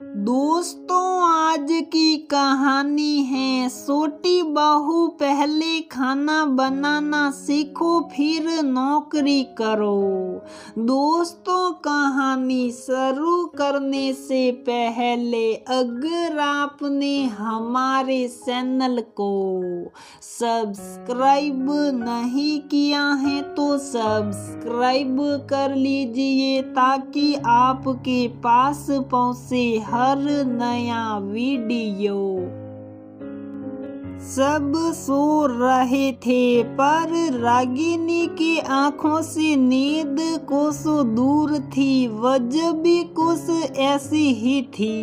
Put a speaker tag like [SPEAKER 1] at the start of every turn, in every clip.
[SPEAKER 1] दोस्तों, आज की कहानी है छोटी बहू पहले खाना बनाना सीखो फिर नौकरी करो। दोस्तों, कहानी शुरू करने से पहले अगर आपने हमारे चैनल को सब्सक्राइब नहीं किया है तो सब्सक्राइब कर लीजिए ताकि आपके पास पहुंचे हर नया वीडियो। सब सो रहे थे पर रागिनी की आंखों से नींद कोसों दूर थी। वजह भी कुछ ऐसी ही थी।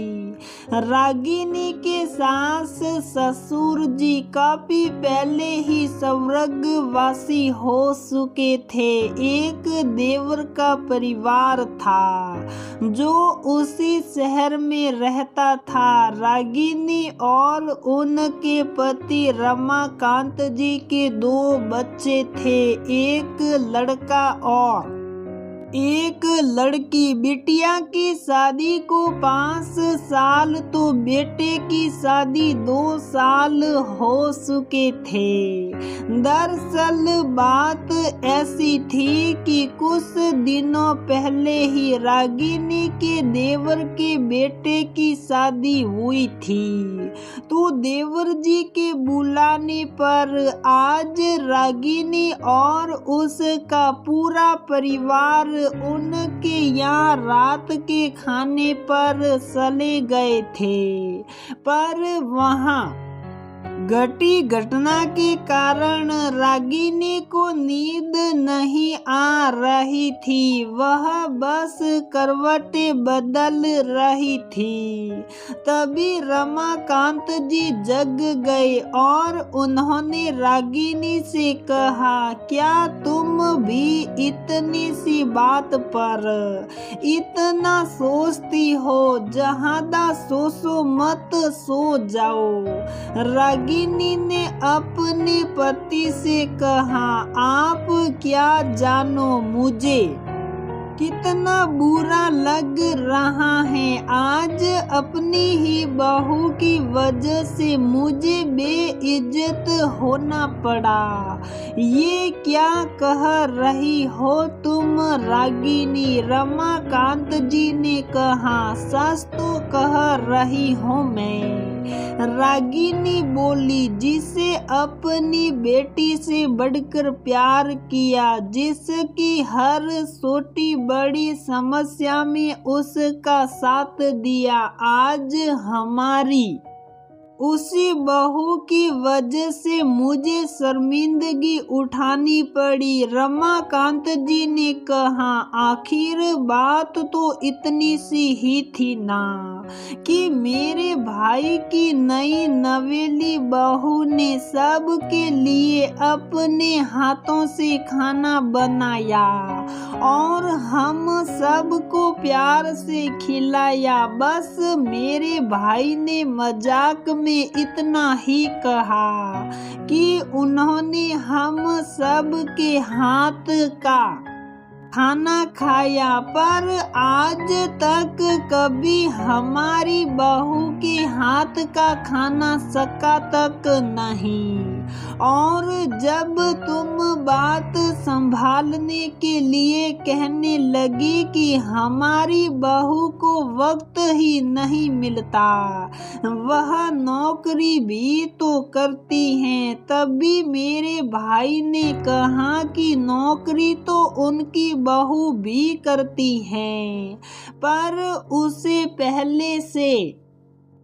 [SPEAKER 1] रागिनी के सास ससुर जी काफी पहले ही स्वर्गवासी हो चुके थे। एक देवर का परिवार था जो उसी शहर में रहता था। रागिनी और उनके पति रमाकांत जी के 2 बच्चे थे, एक लड़का और एक लड़की। बिटिया की शादी को 5 साल तो बेटे की शादी 2 साल हो चुके थे। दरअसल बात ऐसी थी कि कुछ दिनों पहले ही रागिनी के देवर के बेटे की शादी हुई थी। तो देवर जी के बुलाने पर आज रागिनी और उसका पूरा परिवार उनके यहाँ रात के खाने पर चले गए थे। पर वहाँ घटी घटना के कारण रागिनी को नींद नहीं आ रही थी। वह बस करवटें बदल रही थी। तभी रमाकांत जी जग गए और उन्होंने रागिनी से कहा, क्या तुम भी इतनी सी बात पर इतना सोचती हो? ज्यादा सोचो मत, सो जाओ। रागिनी ने अपने पति से कहा, आप क्या जानो मुझे कितना बुरा लग रहा है। आज अपनी ही बहू की वजह से मुझे बेइज्जत होना पड़ा। ये क्या कह रही हो तुम रागिनी? रमाकांत जी ने कहा, सच तो कह रही हूँ मैं। रागिनी बोली, जिसे अपनी बेटी से बढ़कर प्यार किया, जिसकी हर छोटी बड़ी समस्या में उसका साथ दिया, आज हमारी उसी बहू की वजह से मुझे शर्मिंदगी उठानी पड़ी। रमाकांत जी ने कहा, आखिर बात तो इतनी सी ही थी ना कि मेरे भाई की नई नवेली बहू ने सबके लिए अपने हाथों से खाना बनाया और हम सबको प्यार से खिलाया। बस मेरे भाई ने मजाक में इतना ही कहा कि उन्होंने हम सब के हाथ का खाना खाया, पर आज तक कभी हमारी बहू के हाथ का खाना सका तक नहीं। और जब तुम बात संभालने के लिए कहने लगी कि हमारी बहू को वक्त ही नहीं मिलता, वह नौकरी भी तो करती हैं, तभी मेरे भाई ने कहा कि नौकरी तो उनकी बहू भी करती हैं, पर उसे पहले से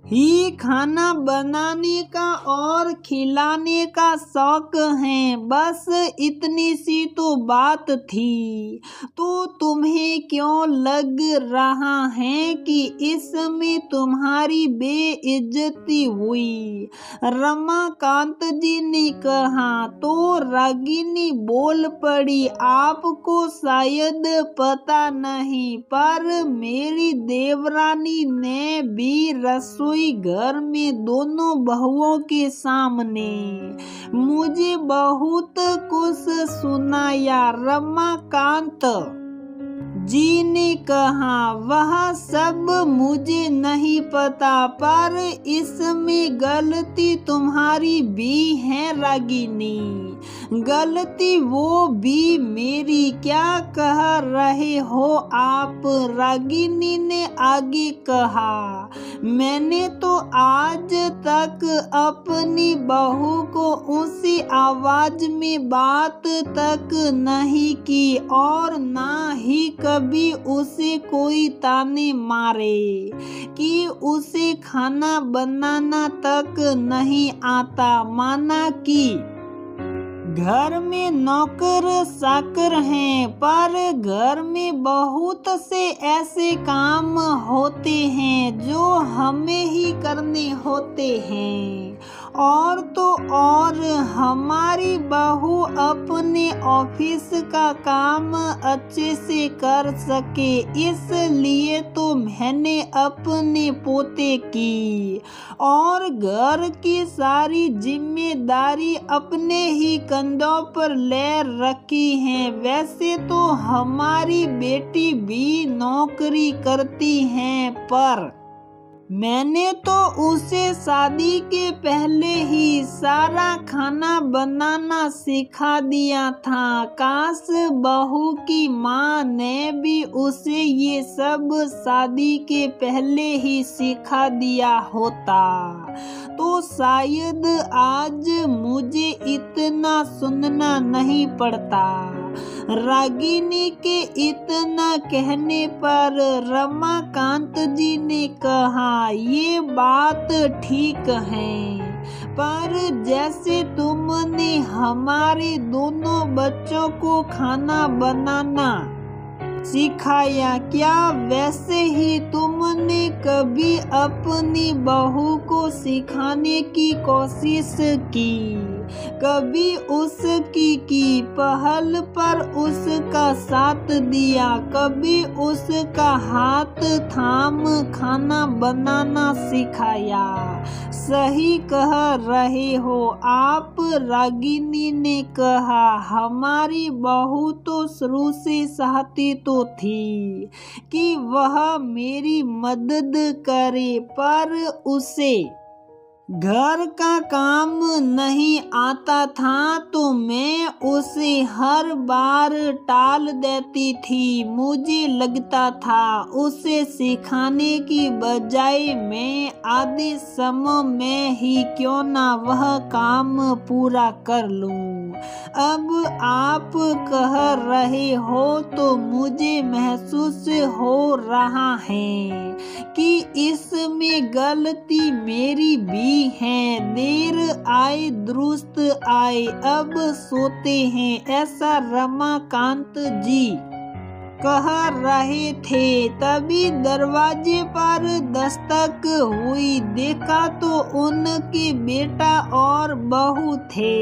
[SPEAKER 1] ही खाना बनाने का और खिलाने का शौक है। बस इतनी सी तो बात थी। तो तुम्हें क्यों लग रहा है कि इसमें तुम्हारी बेइज्जती हुई? रमाकांत जी ने कहा। तो रागिनी बोल पड़ी, आपको शायद पता नहीं, पर मेरी देवरानी ने भी रसोई घर में दोनों बहुओं के सामने मुझे बहुत कुछ सुनाया। रमाकांत जी ने कहा, वह सब मुझे नहीं पता, पर इसमें गलती तुम्हारी भी है रागिनी। गलती वो भी मेरी, क्या कह रहे हो आप? रागिनी ने आगे कहा, मैंने तो आज तक अपनी बहू को ऊंची आवाज में बात तक नहीं की और ना ही कभी उसे कोई ताने मारे कि उसे खाना बनाना तक नहीं आता। माना कि घर में नौकर चाकर हैं, पर घर में बहुत से ऐसे काम होते हैं जो हमें ही करने होते हैं। और तो और हमारी बहू अपने ऑफिस का काम अच्छे से कर सके, इसलिए तो मैंने अपने पोते की और घर की सारी जिम्मेदारी अपने ही कंधों पर ले रखी है। वैसे तो हमारी बेटी भी नौकरी करती है, पर मैंने तो उसे शादी के पहले ही सारा खाना बनाना सिखा दिया था। काश बहू की माँ ने भी उसे ये सब शादी के पहले ही सिखा दिया होता तो शायद आज मुझे इतना सुनना नहीं पड़ता। रागिनी के इतना कहने पर रमाकांत जी ने कहा, ये बात ठीक है, पर जैसे तुमने हमारे दोनों बच्चों को खाना बनाना सिखाया, क्या वैसे ही तुमने कभी अपनी बहू को सिखाने की कोशिश की? कभी उसकी पहल पर उसका साथ दिया? कभी उसका हाथ थाम खाना बनाना सिखाया? सही कह रहे हो आप, रागिनी ने कहा। हमारी बहू तो शुरू से चाहती तो थी कि वह मेरी मदद करे, पर उसे घर का काम नहीं आता था तो मैं उसे हर बार टाल देती थी। मुझे लगता था उसे सिखाने की बजाय मैं आधे समय में ही क्यों ना वह काम पूरा कर लूं। अब आप कह रहे हो तो मुझे महसूस हो रहा है कि इसमें गलती मेरी भी है। देर आए दुरुस्त आए, अब सोते हैं, ऐसा रमाकांत जी कह रहे थे। तभी दरवाजे पर दस्तक हुई। देखा तो उनके बेटा और बहू थे।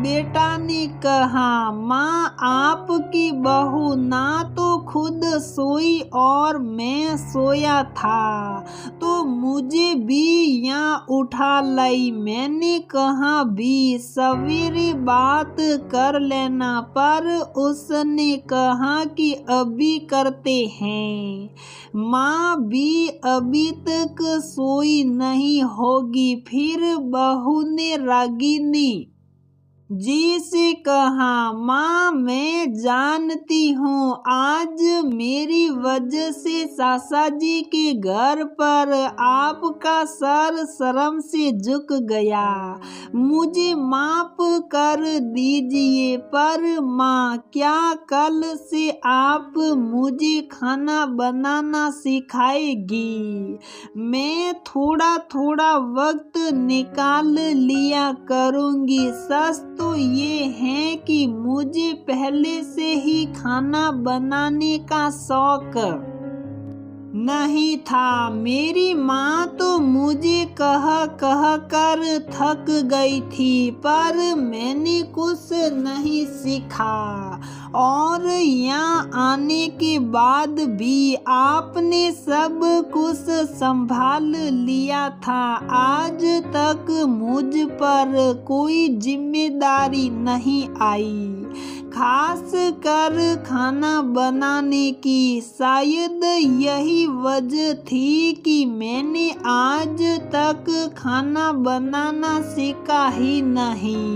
[SPEAKER 1] बेटा ने कहा, माँ आपकी बहू ना तो खुद सोई और मैं सोया था तो मुझे भी यहाँ उठा लाई। मैंने कहा भी सवेरे बात कर लेना, पर उसने कहा कि अभी करते हैं। माँ भी अभी तक सोई नहीं होगी। फिर बहू ने रागिनी जी से कहा, माँ मैं जानती हूँ आज मेरी वजह से सासा जी के घर पर आपका सर शर्म से झुक गया, मुझे माफ कर दीजिए। पर माँ क्या कल से आप मुझे खाना बनाना सिखाएगी? मैं थोड़ा थोड़ा वक्त निकाल लिया करूँगी। सच तो ये है कि मुझे पहले से ही खाना बनाने का शौक नहीं था। मेरी माँ तो मुझे कह कर थक गई थी, पर मैंने कुछ नहीं सीखा और यहाँ आने के बाद भी आपने सब कुछ संभाल लिया था। आज तक मुझ पर कोई जिम्मेदारी नहीं आई। खास कर खाना बनाने की शायद यही वजह थी कि मैंने आज तक खाना बनाना सीखा ही नहीं।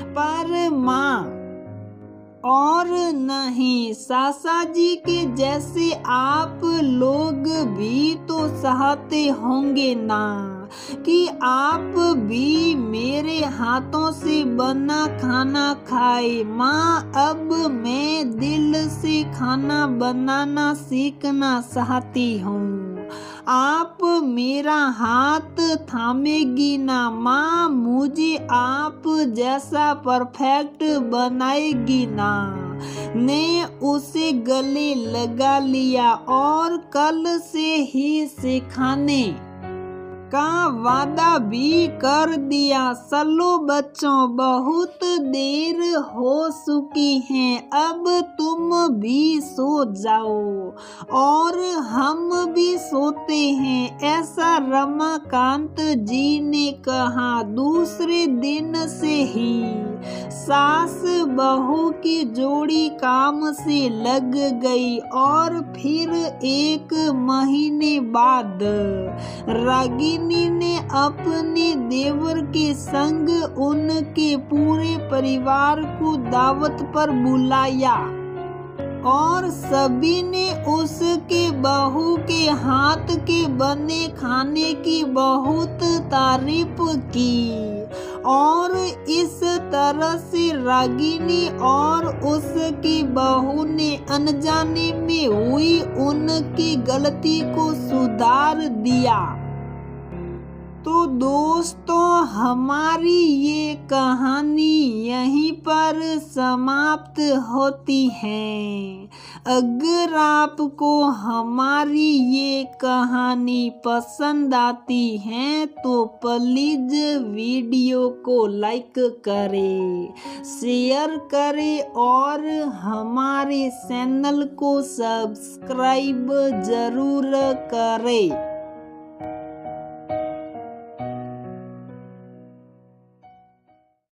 [SPEAKER 1] पर माँ और नहीं, सासा जी के जैसे आप लोग भी तो चाहते होंगे ना कि आप भी मेरे हाथों से बना खाना खाए। माँ, अब मैं दिल से खाना बनाना सीखना चाहती हूँ। आप मेरा हाथ थामेगी ना माँ? मुझे आप जैसा परफेक्ट बनाएगी ना? ने उसे गले लगा लिया और कल से ही सिखाने का वादा भी कर दिया। चलो बच्चों, बहुत देर हो चुकी है, अब तुम भी सो जाओ और हम भी सोते हैं, ऐसा रमाकांत जी ने कहा। दूसरे दिन से ही सास बहू की जोड़ी काम से लग गई और फिर 1 महीने बाद रागिनी ने अपने देवर के संग उनके पूरे परिवार को दावत पर बुलाया और सभी ने उसके बहू के हाथ के बने खाने की बहुत तारीफ की और इस तरह से रागिनी और उसकी बहू ने अनजाने में हुई उनकी गलती को सुधार दिया। तो दोस्तों, हमारी ये कहानी यहीं पर समाप्त होती है। अगर आपको हमारी ये कहानी पसंद आती है तो प्लीज वीडियो को लाइक करें, शेयर करें और हमारे चैनल को सब्सक्राइब जरूर करें।